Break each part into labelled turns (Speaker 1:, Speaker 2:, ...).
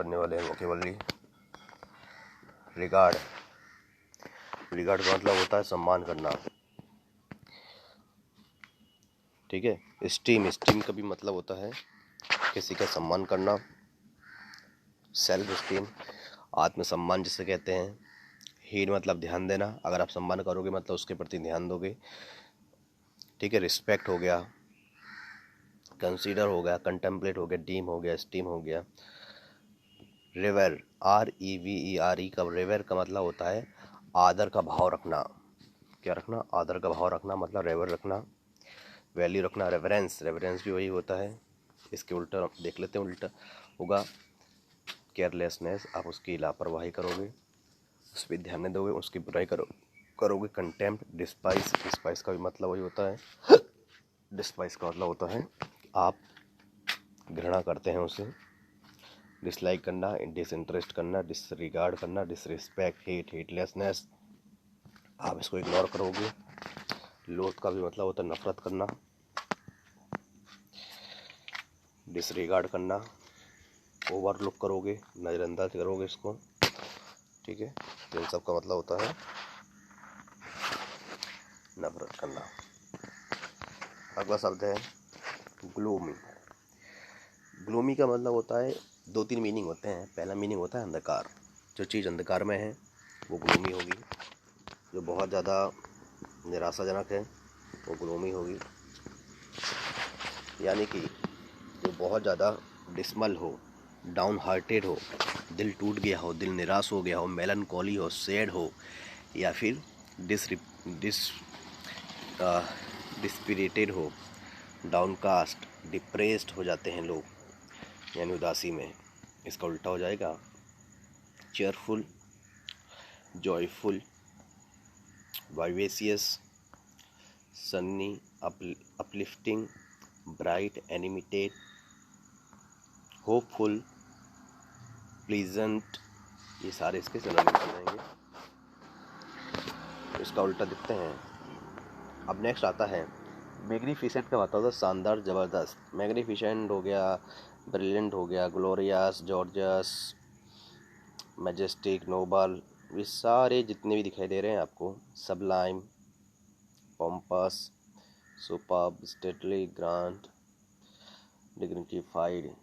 Speaker 1: करने वाले हैं वोकेबलरी। रिगार्ड। रिगार्ड का मतलब होता है सम्मान करना, ठीक है। स्टीम का भी मतलब होता है किसी का सम्मान करना। सेल्फ स्टीम, आत्मसम्मान जिसे कहते हैं। हीड मतलब ध्यान देना, अगर आप सम्मान करोगे मतलब उसके प्रति ध्यान दोगे, ठीक है। रिस्पेक्ट हो गया, कंसीडर हो गया, कंटेम्पलेट हो गया, डीम हो गया, स्टीम हो गया। रिवर, REVERE का रिवर का मतलब होता है आदर का भाव रखना। क्या रखना? आदर का भाव रखना, मतलब रेवर रखना, वैल्यू रखना। रेवरेंस भी वही होता है। इसके उल्टा देख लेते हैं, उल्टा होगा केयरलेसनेस, आप उसकी लापरवाही करोगे, उस पर ध्यान नहीं दोगे, उसकी बुराई करोगे। कंटेम्प्ट। डिस्पाइस का भी मतलब वही होता है। डिस्पाइस का मतलब होता है आप घृणा करते हैं उसे। डिसलाइक करना, डिसइंटरेस्ट करना, डिसरिगार्ड करना, डिसरिस्पेक्ट, हेटलेसनेस, आप इसको इग्नोर करोगे। लोथ का भी मतलब होता है नफरत करना, डिसरिगार्ड करना, ओवरलुक करोगे, नज़रअंदाज करोगे इसको, ठीक है। तो इन सब का मतलब होता है नफरत करना। अगला शब्द है ग्लूमी। ग्लूमी का मतलब होता है, 2-3 मीनिंग होते हैं। पहला मीनिंग होता है अंधकार, जो चीज़ अंधकार में है वो ग्लूमी होगी। जो बहुत ज़्यादा निराशाजनक है वो ग्लूमी होगी। यानी कि जो बहुत ज़्यादा डिसमल हो, डाउन हार्टेड हो, दिल टूट गया हो, दिल निराश हो गया हो, मेलनकॉली हो, सैड हो, या फिर डिस्पिरिटेड हो, डाउनकास्ट, डिप्रेस्ड हो जाते हैं लोग, यानी उदासी में। इसका उल्टा हो जाएगा cheerful, joyful, vivacious, sunny, uplifting, bright, animated, hopeful, pleasant. ये सारे इसके सिनोनिम्स हो जाएंगे। इसका उल्टा दिखते हैं। अब नेक्स्ट आता है मैग्निफिसेंट का मतलब होता है शानदार, ज़बरदस्त। मैग्निफिसेंट हो गया, ब्रिलियंट हो गया, ग्लोरियस, जॉर्जियस, मैजेस्टिक, नोबल, ये सारे जितने भी दिखाई दे रहे हैं आपको, Sublime, pompous, superb, stately, grand, dignified,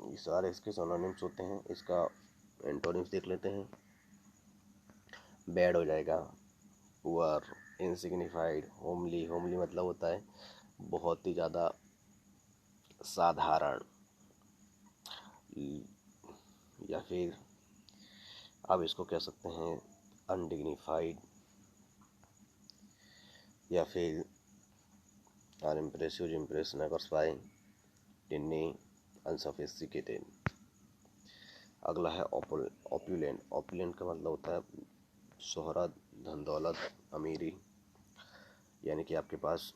Speaker 1: ये सारे इसके सिनोनिम्स होते हैं। इसका एंटोनिम्स देख लेते हैं। बैड हो जाएगा पुअर, इनसिग्निफाइड, होमली मतलब होता है बहुत ही ज़्यादा साधारण, या फिर आप इसको कह सकते हैं अनडिग्निफाइड, या फिर unimpressive, impress never spying, Tinni, unsophisticated. अगला है ऑपुलेंट। ऑपुलेंट का मतलब होता है शोहरत, धन दौलत, अमीरी, यानी कि आपके पास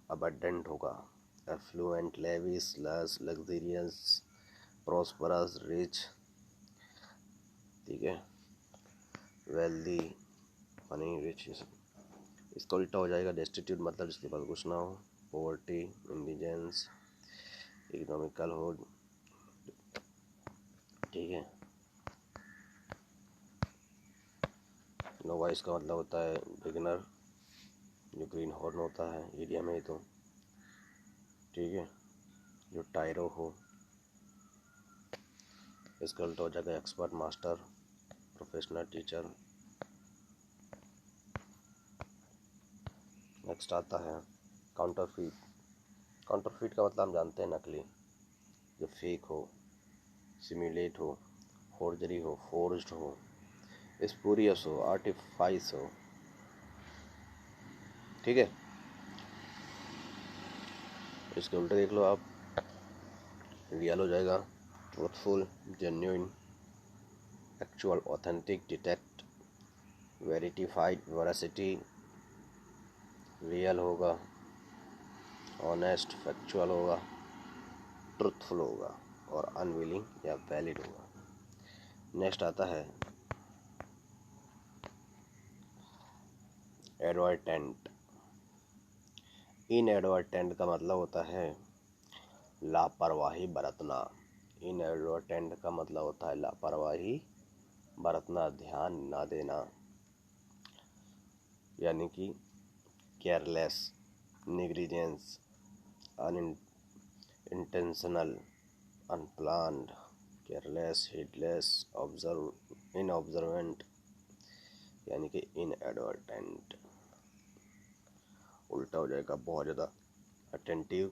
Speaker 1: अबंडेंट होगा। एफ्लुएंट, लेविस, लस, लग्जरियस, प्रॉस्परस, रिच, ठीक है, वेल्दी, मनी, रिच। इसका उल्टा हो जाएगा डेस्टिट्यूट, मतलब जिसके पास कुछ ना हो। पॉवर्टी, इंडिजेंस, इकोनॉमिकल हो, ठीक है। नोवाइस का मतलब होता है बिगिनर, जो ग्रीन हॉर्न होता है एरिया में, तो ठीक है, जो टायरो हो। इसका उल्टा हो जाएगा expert, master, professional, teacher. Next आता है काउंटरफीट। काउंटरफीट का मतलब हम जानते हैं नकली, जो फेक हो, सिमुलेट हो, फोर्जरी हो, फोर्ज्ड हो, स्पूरियस हो, आर्टिफाइस हो, ठीक है। इसके उल्टे देख लो आप, रियल हो जाएगा truthful, genuine, actual, authentic, detect, verified, veracity, real होगा, ऑनेस्ट, फैक्चुअल होगा, ट्रूथफुल होगा, और अनविलिंग या वैलिड होगा। नेक्स्ट आता है एडवर्टेंट। इनएडवर्टेंट का मतलब होता है लापरवाही बरतना, इनएडवर्टेंट का मतलब होता है लापरवाही बरतना, ध्यान ना देना, यानी कि careless, negligence, unintentional, unplanned, careless, heedless, observe inobservant, यानी कि इनएडवर्टेंट। उल्टा हो जाएगा बहुत ज़्यादा attentive,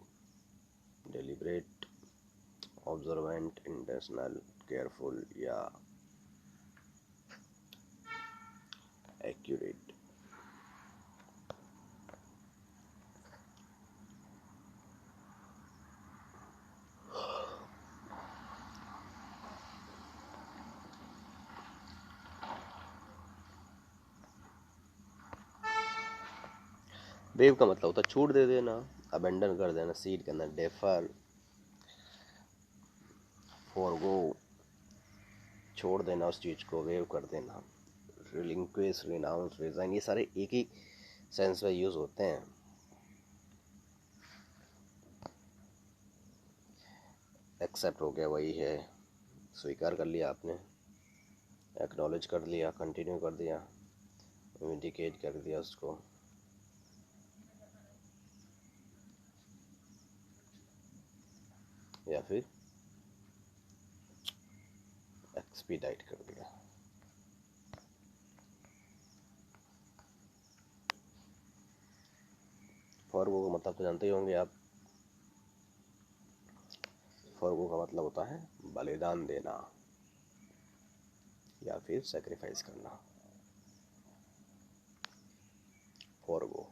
Speaker 1: deliberate, observant, intentional, careful या एक्यूरेट। वेव का मतलब होता है छूट दे देना, अबेंडन कर देना, सीड करना, डेफर, फॉरगो, छोड़ देना उस चीज़ को, वेव कर देना, रिलिंक्विश, रिनाउंस, रिजाइन, ये सारे एक ही सेंस में यूज होते हैं। एक्सेप्ट हो गया, वही है, स्वीकार कर लिया आपने, एक्नॉलेज कर लिया, कंटिन्यू कर दिया, इंडिकेट कर दिया उसको, या फिर एक्सपीडाइट कर दिया। फॉरगो का मतलब तो जानते ही होंगे आप। फॉरगो का मतलब होता है बलिदान देना या फिर सेक्रीफाइस करना। फॉरगो।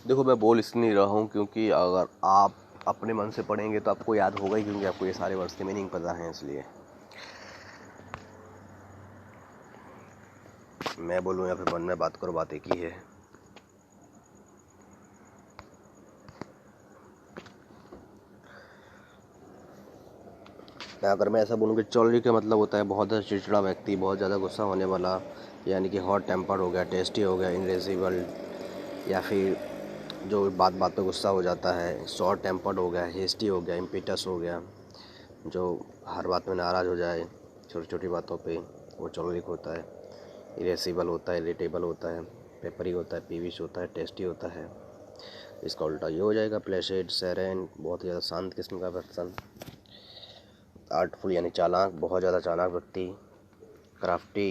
Speaker 1: देखो मैं बोल इसलिए नहीं रहा हूँ क्योंकि अगर आप अपने मन से पढ़ेंगे तो आपको याद होगा ही, क्योंकि आपको ये सारे वर्ड्स के मीनिंग पता हैं। इसलिए मैं बोलूँ या फिर मन में बात करो, बात एक ही है। अगर मैं ऐसा बोलूँ कि चौलरी का मतलब होता है बहुत ज़्यादा चिड़चिड़ा व्यक्ति, बहुत ज़्यादा गुस्सा होने वाला, यानी कि हॉट टेम्पर हो गया, टेस्टी हो गया, इनरेसिबल, या फिर जो बात बात पे गुस्सा हो जाता है, शॉर्ट टेम्पर्ड हो गया, हेस्टी हो गया, इम्पीटस हो गया, जो हर बात में नाराज़ हो जाए, छोटी छोटी बातों पे, वो चौलरिक होता है। इरेसिबल होता है, इरिटेबल होता है, पेपरी होता है, पीविश होता है, टेस्टी होता है। इसका उल्टा ये हो जाएगा प्लेसेड, सेरेन, बहुत ही ज़्यादा शांत किस्म का पर्सन। आर्टफुल यानी चालाक, बहुत ज़्यादा चालाक व्यक्ति। क्राफ्टी,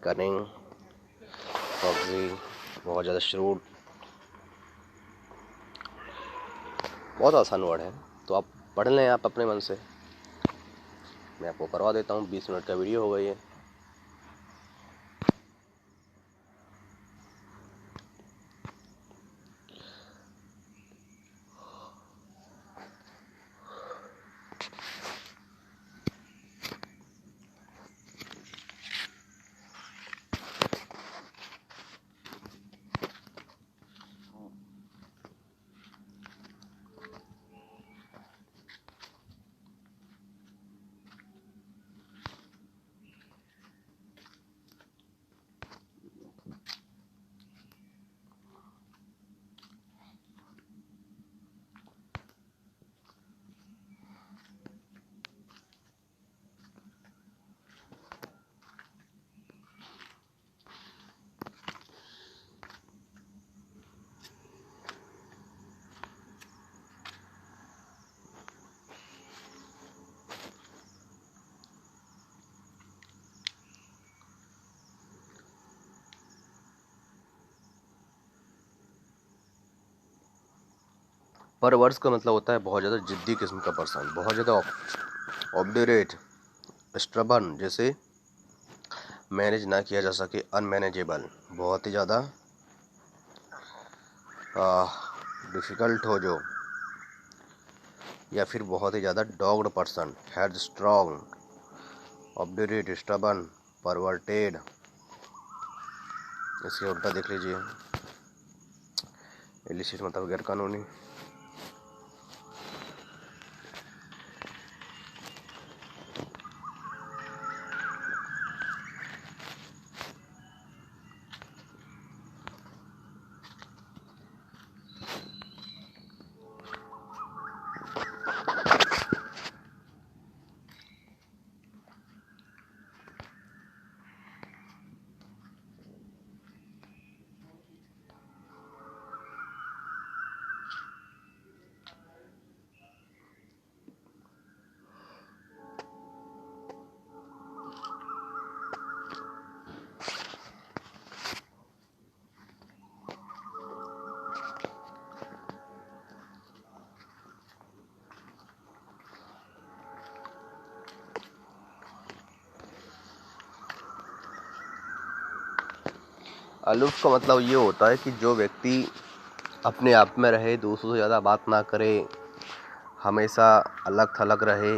Speaker 1: कनिंग, फॉक्सी, बहुत ज़्यादा श्रूड। बहुत आसान वर्ड है, तो आप पढ़ लें आप अपने मन से। मैं आपको करवा देता हूँ, 20 मिनट का वीडियो होगा ये। परवर्स का मतलब होता है बहुत ज़्यादा जिद्दी किस्म का पर्सन, बहुत ज़्यादा ऑब्डुरेट, स्टबर्न, जैसे मैनेज ना किया जा सके, अनमैनेजेबल, बहुत ही ज़्यादा डिफ़िकल्ट हो जो, या फिर बहुत ही ज़्यादा dogged person, headstrong, obdurate, stubborn, perverted. इसके उल्टा देख लीजिए, इलिसिट मतलब गैर कानूनी। अलूफ का मतलब ये होता है कि जो व्यक्ति अपने आप में रहे, दूसरों से ज़्यादा बात ना करे, हमेशा अलग थलग रहे,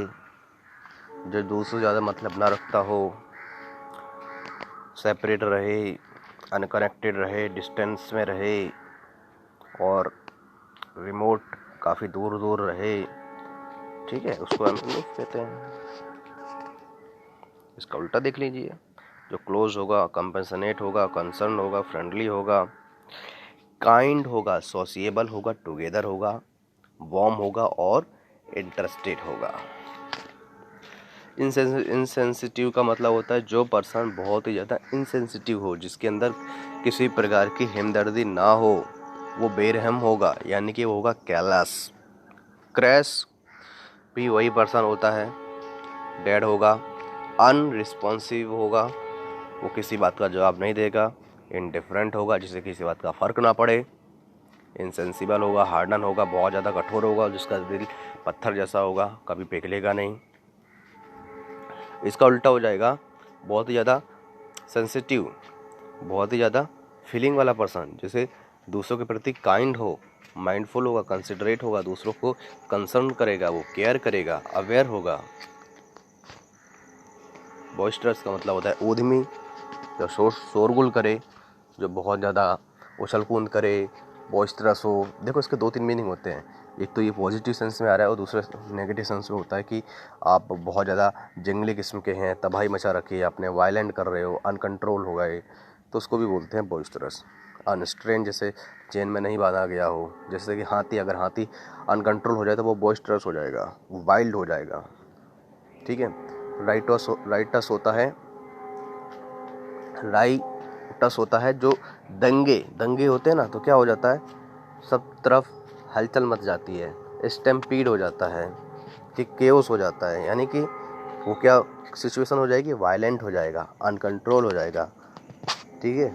Speaker 1: जो दूसरों से ज़्यादा मतलब ना रखता हो, सेपरेट रहे, अनकनेक्टेड रहे, डिस्टेंस में रहे और रिमोट काफ़ी दूर दूर रहे, ठीक है, उसको हम अलूफ कहते हैं। इसका उल्टा देख लीजिए, जो क्लोज होगा, कंपेशनेट होगा, कंसर्न होगा, फ्रेंडली होगा, काइंड होगा, सोशिएबल होगा, टुगेदर होगा, वार्म होगा और इंटरेस्टेड होगा। इनसेंसिटिव का मतलब होता है जो पर्सन बहुत ही ज़्यादा इनसेंसिटिव हो, जिसके अंदर किसी प्रकार की हमदर्दी ना हो, वो बेरहम होगा, यानी कि वो होगा कैलस। क्रैश भी वही पर्सन होता है, डेड होगा, अनरिस्पॉन्सिव होगा, वो किसी बात का जवाब नहीं देगा, इनडिफरेंट होगा, जिसे किसी बात का फ़र्क ना पड़े, इनसेंसिबल होगा, हार्डन होगा, बहुत ज़्यादा कठोर होगा, जिसका दिल पत्थर जैसा होगा, कभी पिघलेगा नहीं। इसका उल्टा हो जाएगा, बहुत ही ज़्यादा सेंसिटिव, बहुत ही ज़्यादा फीलिंग वाला पर्सन, जैसे दूसरों के प्रति काइंड हो, माइंडफुल होगा, कंसिडरेट होगा, दूसरों को कंसर्न करेगा, वो केयर करेगा, अवेयर होगा। बॉइस्टरस का मतलब होता है ऊधमी, जो शोरगुल करे, जो बहुत ज़्यादा उछल कूद करे, बॉइस्टरस हो। देखो इसके 2-3 मीनिंग होते हैं, एक तो ये पॉजिटिव सेंस में आ रहा है और दूसरे नेगेटिव सेंस में होता है कि आप बहुत ज़्यादा जंगली किस्म के हैं, तबाही मचा रखी है आपने, वायलेंट कर रहे हो, अनकंट्रोल हो गए, तो उसको भी बोलते हैं बॉइस्टरस। अनस्ट्रेन, जैसे चेन में नहीं बांधा गया हो, जैसे कि हाथी, अगर हाथी अनकंट्रोल हो जाए तो वो बॉइस्टरस हो जाएगा, वाइल्ड हो जाएगा, ठीक है। राइटस होता है, राइटस होता है जो दंगे होते हैं ना, तो क्या हो जाता है, सब तरफ हलचल मच जाती है, स्टैम्पीड हो जाता है, कि केओस हो जाता है, यानी कि वो क्या सिचुएशन हो जाएगी, वायलेंट हो जाएगा, अनकंट्रोल हो जाएगा, ठीक है।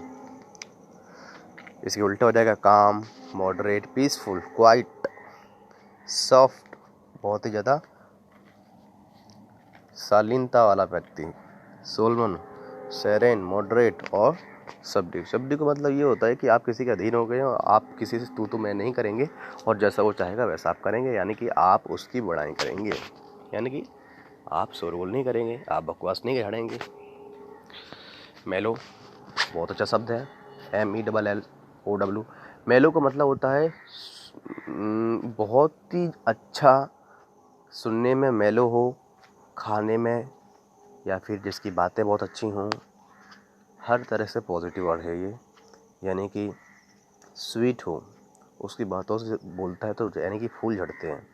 Speaker 1: इसके उल्टा हो जाएगा काम, मॉडरेट, पीसफुल, क्वाइट, सॉफ्ट, बहुत ही ज़्यादा शालीनता वाला व्यक्ति, सोलमन, सेरेन, मॉडरेट और सब्ड्यू। सब्ड्यू का मतलब ये होता है कि आप किसी के अधीन हो गए हो, आप किसी से तू मैं नहीं करेंगे और जैसा वो चाहेगा वैसा आप करेंगे, यानी कि आप उसकी बड़ाई करेंगे, यानी कि आप शोरगुल नहीं करेंगे, आप बकवास नहीं झाड़ेंगे। मेलो बहुत अच्छा शब्द है, MELLOW। मेलो का मतलब होता है बहुत ही अच्छा, सुनने में मेलो हो, खाने में, या फिर जिसकी बातें बहुत अच्छी हों, हर तरह से पॉजिटिव वर्ड है ये, यानी कि स्वीट हो, उसकी बातों से बोलता है तो यानी कि फूल झड़ते हैं,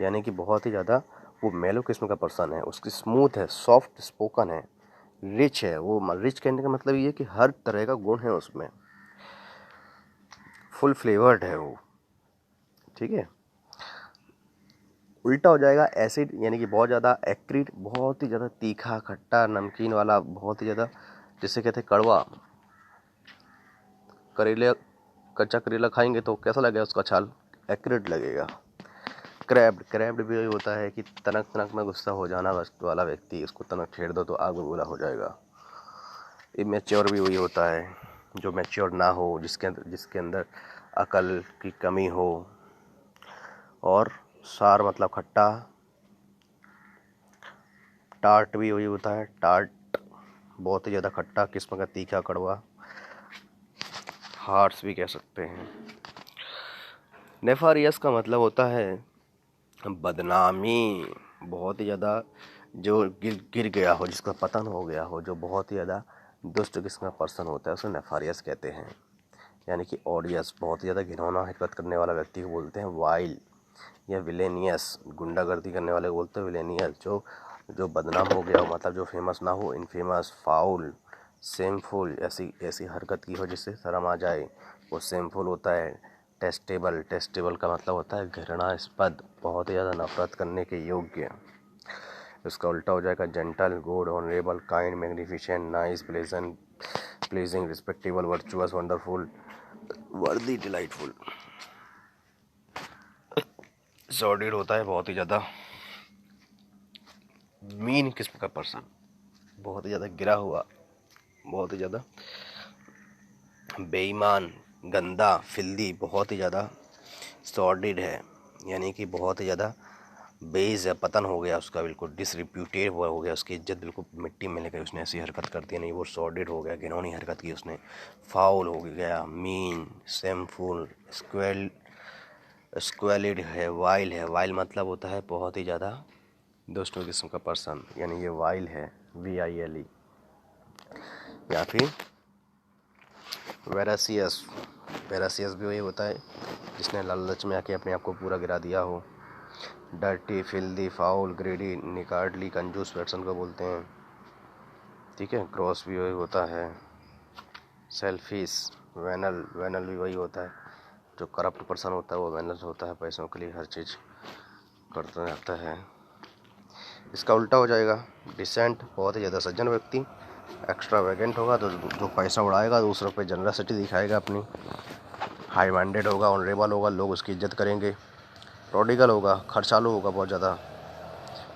Speaker 1: यानी कि बहुत ही ज़्यादा वो मेलो किस्म का पर्सन है, उसकी स्मूथ है, सॉफ्ट स्पोकन है, रिच है। वो रिच कहने का मतलब ये है कि हर तरह का गुण है उसमें, फुल फ्लेवर्ड है वो, ठीक है। उल्टा हो जाएगा एसिड, यानी कि बहुत ज़्यादा एक्रिड, बहुत ही ज़्यादा तीखा, खट्टा, नमकीन वाला, बहुत ही ज़्यादा, जिसे कहते हैं कड़वा। करेले, कच्चा करेला खाएंगे तो कैसा लगेगा उसका छाल, एक्रिड लगेगा। क्रैब्ड भी वही होता है कि तनक तनक में गुस्सा हो जाना वाला व्यक्ति, उसको तनक छेड़ दो तो आग बबूला हो जाएगा। इमेच्योर भी वही होता है जो मैच्योर ना हो, जिसके अंदर अकल की कमी हो। और सार मतलब खट्टा। टार्ट भी वही होता है, टार्ट बहुत ही ज़्यादा खट्टा किस्म का, तीखा कड़वा। हार्श भी कह सकते हैं। नेफारियस का मतलब होता है बदनामी, बहुत ही ज़्यादा जो गिर गया हो, जिसका पतन हो गया हो, जो बहुत ही ज़्यादा दुष्ट किस्म का पर्सन होता है, उसे नेफारियस कहते हैं। यानी कि ऑडियस, बहुत ही ज़्यादा घिनौना हरकत करने वाला व्यक्ति को बोलते हैं वाइल या विलेनियस। गुंडागर्दी करने वाले को बोलते हैं विलेनियस। जो बदनाम हो गया हो, मतलब जो फेमस ना हो, इनफेमस, फाउल, सेमफुल, ऐसी हरकत की हो जिससे शर्म आ जाए, वो सेमफुल होता है। टेस्टेबल का मतलब होता है घृणास्पद, बहुत ही ज़्यादा नफरत करने के योग्य। इसका उल्टा हो जाएगा gentle, good, honourable, kind, magnificent, nice, pleasing, respectable, virtuous, wonderful, वर्दी, डिलाइटफुल। सॉर्डिड होता है बहुत ही ज़्यादा मीन किस्म का पर्सन, बहुत ही ज़्यादा गिरा हुआ, बहुत ही ज़्यादा बेईमान, गंदा, फिल्दी, बहुत ही ज़्यादा सॉर्डिड है। यानी कि बहुत ही ज़्यादा बेस है, पतन हो गया उसका, बिल्कुल डिसरिप्यूटेड हो गया, उसकी इज्जत बिल्कुल मिट्टी में लगी, उसने ऐसी हरकत कर दी। नहीं, वो सॉर्डिड हो गया, घिनौनी हरकत की उसने। फाउल हो गया, मीन, सेमफुल, स्क्वेलिड है, वाइल है। वाइल मतलब होता है बहुत ही ज़्यादा दुष्ट किस्म का पर्सन, यानी ये वाइल है, VILE। या फिर वेरासियस भी वही होता है जिसने लालच में आके अपने आप को पूरा गिरा दिया हो। डर्टी, फिल्दी, फाउल, ग्रेडी, निकार्डली, कंजूस पर्सन को बोलते हैं। ठीक है। क्रॉस भी वही होता है। सेल्फिश, वेनल भी वही होता है। जो करप्ट पर्सन होता है वो वेनल होता है, पैसों के लिए हर चीज़ करता रहता है। इसका उल्टा हो जाएगा डिसेंट, बहुत ही ज़्यादा सज्जन व्यक्ति। एक्स्ट्रावेगेंट होगा तो जो पैसा उड़ाएगा, दूसरों पे जनरसिटी दिखाएगा अपनी। हाई माइंडेड होगा, ऑनरेबल होगा, लोग उसकी इज्जत करेंगे। प्रोडिगल होगा, खर्चालू होगा बहुत ज़्यादा।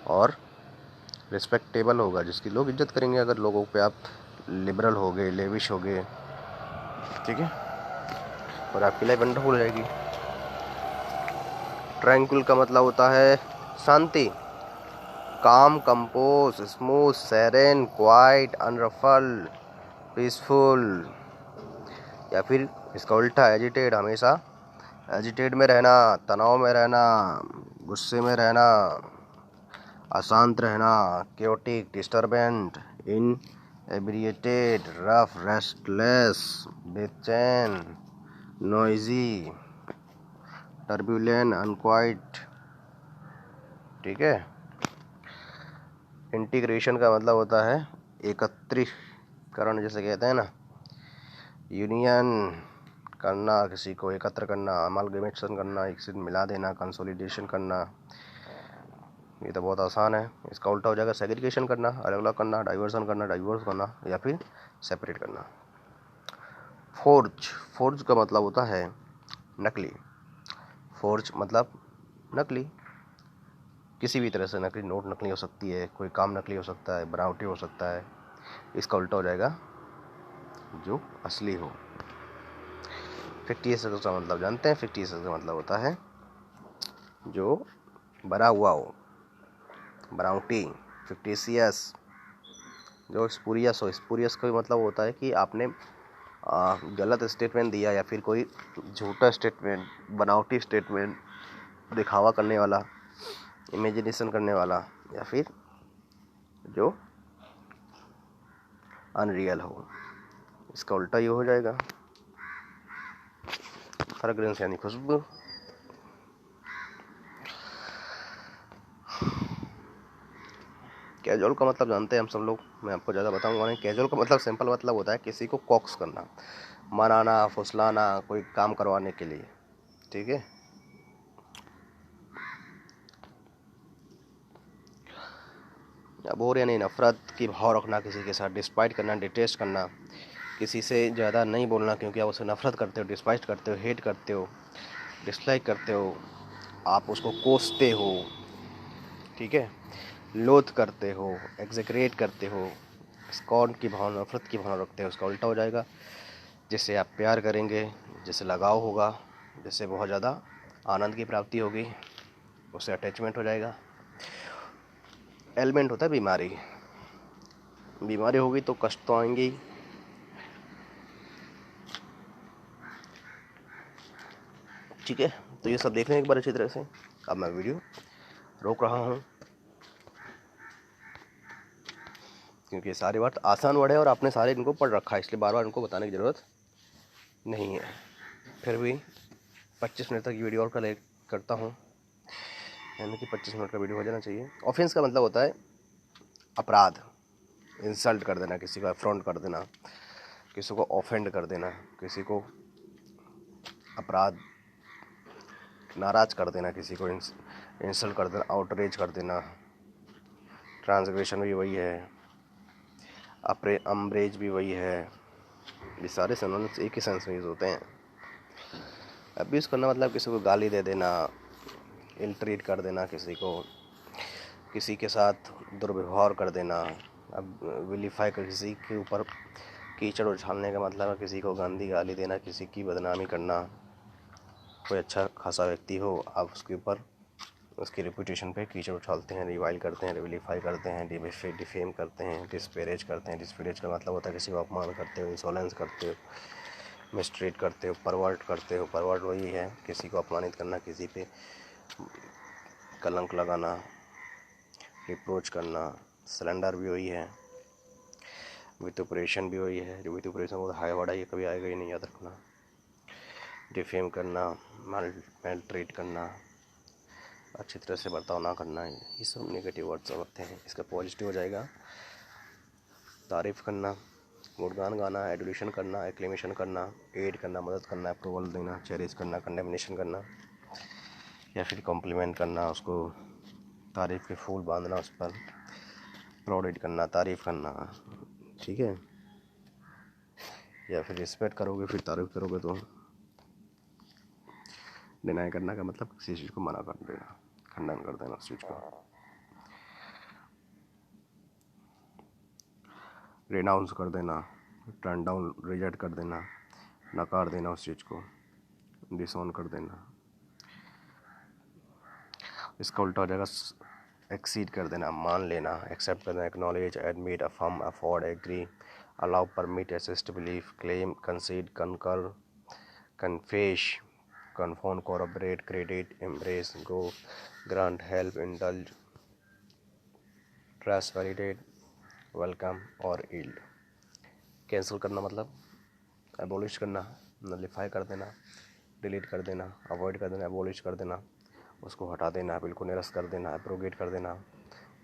Speaker 1: और रिस्पेक्टेबल होगा, जिसकी लोग इज्जत करेंगे अगर लोगों पे आप लिबरल हो गए, लेविश हो गए। ठीक है। और आपकी लाइफ वंडरफुल हो जाएगी। ट्रैंक्विल का मतलब होता है शांति, काम, कंपोज, स्मूथ, सेरेन, क्वाइट, अनरफल्ड, पीसफुल। या फिर इसका उल्टा एजिटेड, हमेशा एजिटेड में रहना, तनाव में रहना, गुस्से में रहना, अशांत रहना, क्योटिक, डिस्टर्बेंट, इनएब्रिएटेड, रफ, रेस्टलेस, बेचैन, नॉइजी, टर्बुलेंट, अनक्वाइट। ठीक है। इंटीग्रेशन का मतलब होता है एकत्रीकरण, जैसे कहते हैं ना, यूनियन करना, किसी को एकत्र करना, अमालगमेशन करना, एक से मिला देना, कंसोलिडेशन करना। ये तो बहुत आसान है। इसका उल्टा हो जाएगा सेग्रीगेशन करना, अलग अलग करना, डाइवर्सन करना, डाइवर्स करना, या फिर सेपरेट करना। फोर्ज का मतलब होता है नकली। फोर्ज मतलब नकली, किसी भी तरह से नकली। नोट नकली हो सकती है, कोई काम नकली हो सकता है, बनावटी हो सकता है। इसका उल्टा हो जाएगा जो असली हो। फिक्टिशियस का मतलब जानते हैं? फिक्टिशियस का मतलब होता है जो बना हुआ हो, बनावटी। फिक्टिशियस जो स्पूरियस हो, स्पूरियस का मतलब होता है कि आपने गलत स्टेटमेंट दिया, या फिर कोई झूठा स्टेटमेंट, बनावटी स्टेटमेंट, दिखावा करने वाला, इमेजिनेशन करने वाला, या फिर जो अनरियल हो। इसका उल्टा ये हो जाएगा फ्रेग्रेंस, यानी खुशबू। कैजुअल का मतलब जानते हैं हम सब लोग, मैं आपको ज़्यादा बताऊंगा नहीं। कैजुअल का मतलब सिंपल मतलब होता है किसी को कॉक्स करना, मनाना, फुसलाना, कोई काम करवाने के लिए। ठीक है। अबोर यानी नफरत की भाव रखना किसी के साथ, डिस्पाइट करना, डिटेस्ट करना, किसी से ज़्यादा नहीं बोलना क्योंकि आप उससे नफरत करते हो, डिस्पाइट करते हो, हेट करते हो, डिसलाइक करते हो। आप उसको कोसते हो, ठीक है, लोथ करते हो, एग्जेक्रेट करते हो, स्कॉन की भावना, नफरत की भावना रखते हो, उसका उल्टा हो जाएगा। जिससे आप प्यार करेंगे, जिससे लगाव होगा, जिससे बहुत ज़्यादा आनंद की प्राप्ति होगी, उससे अटैचमेंट हो जाएगा। एलिमेंट होता है बीमारी, बीमारी होगी तो कष्ट तो आएंगे ही। ठीक है, तो ये सब देख लें एक बार अच्छी तरह से। अब मैं वीडियो रोक रहा हूँ, क्योंकि ये सारी बात आसान वर्ड है और आपने सारे इनको पढ़ रखा है, इसलिए बार बार इनको बताने की ज़रूरत नहीं है। फिर भी 25 मिनट तक की वीडियो और कलेक्ट करता हूँ, यानी कि 25 मिनट का वीडियो हो जाना चाहिए। ऑफेंस का मतलब होता है अपराध, इंसल्ट कर देना, किसी को अफ्रॉन्ट कर देना, किसी को ऑफेंड कर देना, किसी को अपराध, नाराज कर देना, किसी को इंसल्ट कर देना, आउटरेज कर देना। ट्रांसग्रेशन भी वही है, अम्ब्रेज भी वही है। ये सारे सिनोनिम्स एक ही सेंस में यूज होते हैं। अब्यूज़ करना मतलब किसी को गाली दे देना, इल ट्रीट कर देना, किसी को, किसी के साथ दुर्व्यवहार कर देना। अब विलीफाई कर, किसी के ऊपर कीचड़ उछालने का मतलब है किसी को गंदी गाली देना, किसी की बदनामी करना। कोई अच्छा खासा व्यक्ति हो, आप उसके ऊपर, उसकी रेपुटेशन पे कीचड़ उछालते हैं, रिवाइल करते हैं, विलीफाई करते हैं, डिफेम करते हैं, डिस्पैरेज करते हैं। डिस्पैरेज का मतलब होता है किसी को अपमान करते हो, इंसोलेंस करते हो, मिसट्रीट करते हो, परवर्ट करते हो। परवर्ट वही है किसी को अपमानित करना, किसी पे कलंक लगाना, रिप्रोच करना। सरेंडर भी वही है, वितुपरेशन भी वही है। वितुपरेशन बहुत हाई वर्ड है, ये कभी आएगा ही नहीं, याद रखना। डिफेम करना, मेल ट्रीट करना, अच्छी तरह से बर्ताव ना करना, ये सब नेगेटिव वर्ड्स होते हैं। इसका पॉजिटिव हो जाएगा तारीफ़ करना, गुणगान गाना, एडुलेशन करना, एक्लेमेशन करना, एड करना, मदद करना, अप्रूवल देना, चेरिश करना, कंडेमनेशन करना, या फिर कॉम्प्लीमेंट करना, उसको तारीफ़ के फूल बांधना, उस पर प्रोडेट करना, तारीफ़ करना, ठीक है। या फिर रिस्पेक्ट करोगे, फिर तारीफ़ करोगे तो। डिनाई करना का मतलब किसी चीज़ को मना कर देना, खंडन कर देना उस चीज़ को। रेनाउंस कर देना, टर्न डाउन, रिजेक्ट कर देना, नकार देना उस चीज़ को, डिसऑन कर देना। इसका उल्टा हो जाएगा एक्सीड कर देना, मान लेना, एक्सेप्ट करना, acknowledge, admit, affirm, afford, agree, allow, permit, assist, believe, claim, concede, concur, confess, confirm, cooperate, credit, embrace, go, grant, help, indulge, trust, validate, welcome और ईल्ड। कैंसिल करना मतलब एबोलिश करना, नलिफाई कर देना, डिलीट कर देना, अवॉइड कर देना, एबोलिश कर देना, उसको हटा देना, बिल्कुल निरस्त कर देना, एब्रोगेट कर देना,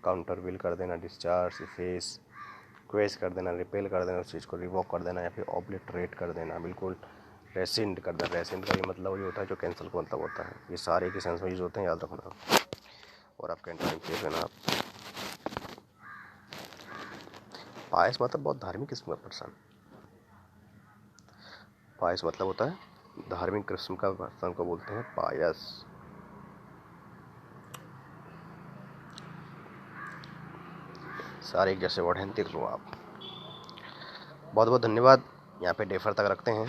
Speaker 1: काउंटर विल कर देना, डिस्चार्ज, इफेस, क्वेश कर देना, रिपेल कर देना, उस चीज़ को रिवॉक कर देना, या फिर ऑब्लिटरेट कर देना, बिल्कुल रेसिंड कर देना। रेसिंड का भी मतलब वही होता है जो कैंसिल का मतलब होता है। ये सारे के सेंस में यूज होते हैं, याद रखना। और आपका टाइम सेव है ना। पायस मतलब बहुत धार्मिक किस्म का पर्सन। पायस मतलब होता है धार्मिक किस्म का पर्सन को बोलते हैं पायस। सारे एक जैसे वर्ड हैं, देख लो आप। बहुत बहुत धन्यवाद। यहाँ पे डेफर तक रखते हैं।